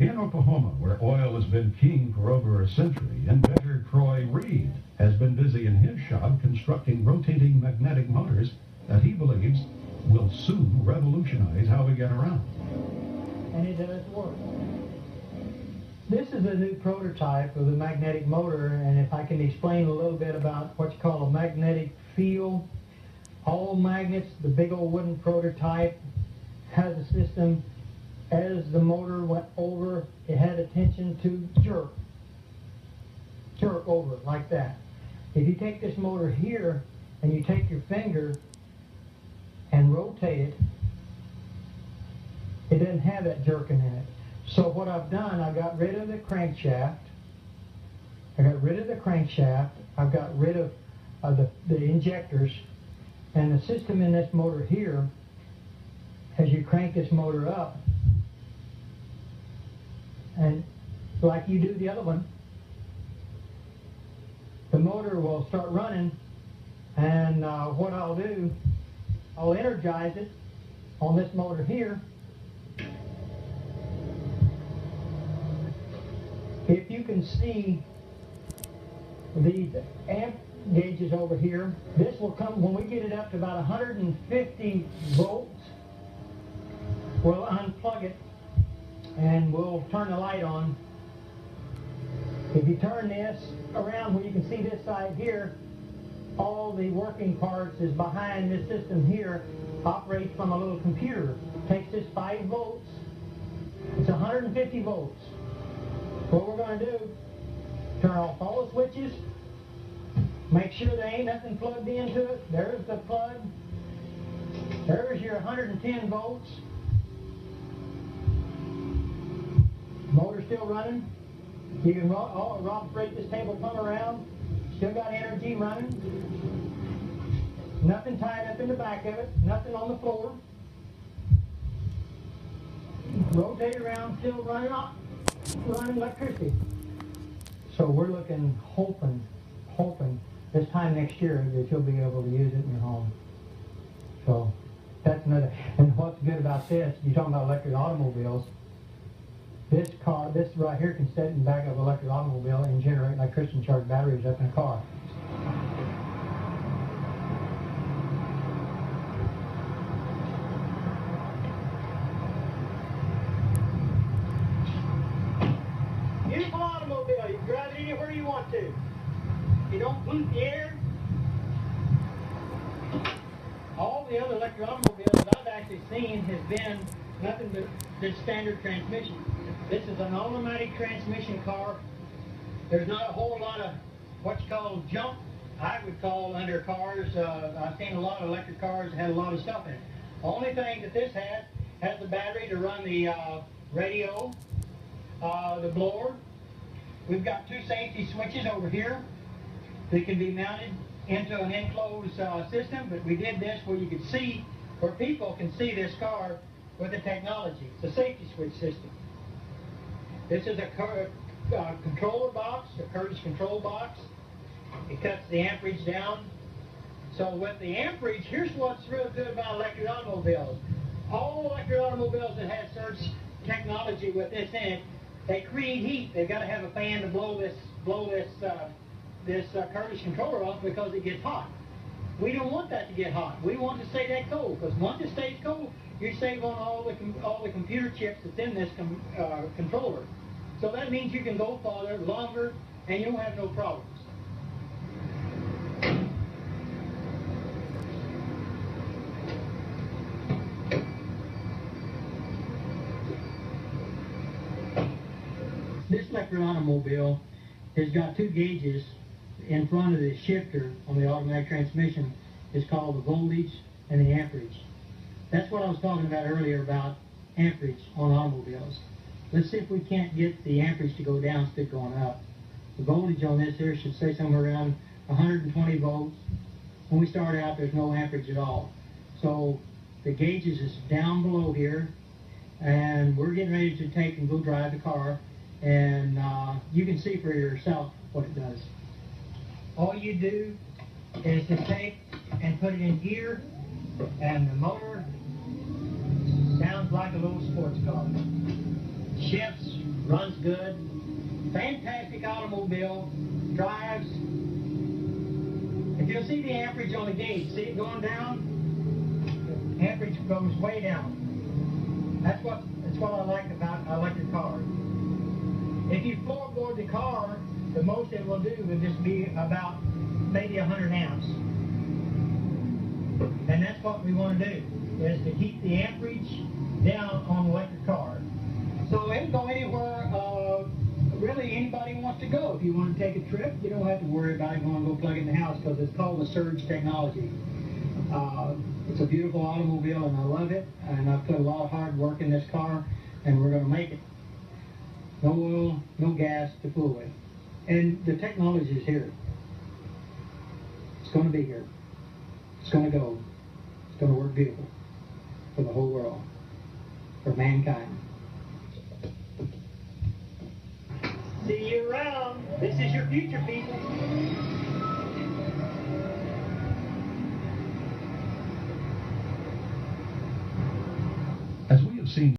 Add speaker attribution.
Speaker 1: In Oklahoma, where oil has been king for over a century, inventor Troy Reed has been busy in his shop constructing rotating magnetic motors that he believes will soon revolutionize how we get around.
Speaker 2: And it does work. This is a new prototype of the magnetic motor, and if I can explain a little bit about what you call a magnetic field. All magnets, the big old wooden prototype, has a system. As the motor went over, it had a tension to jerk over it like that. If you take this motor here and you take your finger and rotate it, it doesn't have that jerking in it. So what I've done, I got rid of the crankshaft. I've got rid of the injectors, and the system in this motor here, as you crank this motor up, and like you do the other one, the motor will start running, and what I'll do, I'll energize it on this motor here. If you can see these amp gauges over here, this will come, when we get it up to about 150 volts, we'll unplug it and we'll turn the light on. If you turn this around where you can see this side here, all the working parts is behind this system here, operates from a little computer. Takes this 5 volts, it's 150 volts. What we're going to do, turn off all the switches, make sure there ain't nothing plugged into it. There's the plug. There's your 110 volts. Motor's still running. You can operate this table plumb around. Still got energy running. Nothing tied up in the back of it. Nothing on the floor. Rotate around, still running electricity. So we're looking, hoping this time next year that you'll be able to use it in your home. So that's another. And what's good about this, you're talking about electric automobiles. This right here can sit in the back of an electric automobile and generate electricity and charge batteries up in a car. Beautiful automobile. You can drive it anywhere you want to. You don't pollute the air. All the other electric automobiles I've actually seen has been nothing but this standard transmission. This is an automatic transmission car. There's not a whole lot of what you call junk, I would call, under cars. I've seen a lot of electric cars that had a lot of stuff in it. The only thing that this has the battery to run the radio, the blower. We've got 2 safety switches over here that can be mounted into an enclosed system, but we did this where you could see, where people can see this car with the technology. It's a safety switch system. This is a controller box, a Curtis control box. It cuts the amperage down. So with the amperage, here's what's real good about electric automobiles. All electric automobiles that have certain technology with this in it, they create heat. They've got to have a fan to blow this Curtis controller off because it gets hot. We don't want that to get hot. We want to stay that cold, because once it stays cold, you save on all the computer chips that's in this controller. So that means you can go farther, longer, and you don't have no problems. This electric automobile has got 2 gauges in front of the shifter on the automatic transmission. It's called the voltage and the amperage. That's what I was talking about earlier about amperage on automobiles. Let's see if we can't get the amperage to go down instead of going up. The voltage on this here should say somewhere around 120 volts. When we start out, there's no amperage at all. So the gauges is down below here, and we're getting ready to take and go drive the car, and you can see for yourself what it does. All you do is to take and put it in gear, and the motor sounds like a little sports car. Shifts runs good, fantastic automobile, drives. If you'll see the amperage on the gauge, see it going down? The amperage goes way down. That's what I like about electric cars. If you floorboard the car, the most it will do will just be about maybe 100 amps. And that's what we want to do, is to keep the amperage down on an electric car. So it'll go anywhere really anybody wants to go. If you want to take a trip, you don't have to worry about it going to go plug it in the house, because it's called the surge technology. It's a beautiful automobile and I love it, and I've put a lot of hard work in this car, and we're going to make it. No oil, no gas to fool with. And the technology is here. It's going to be here. It's going to go. It's going to work beautiful for the whole world, for mankind. See you around. This is your future, people.
Speaker 1: As we have seen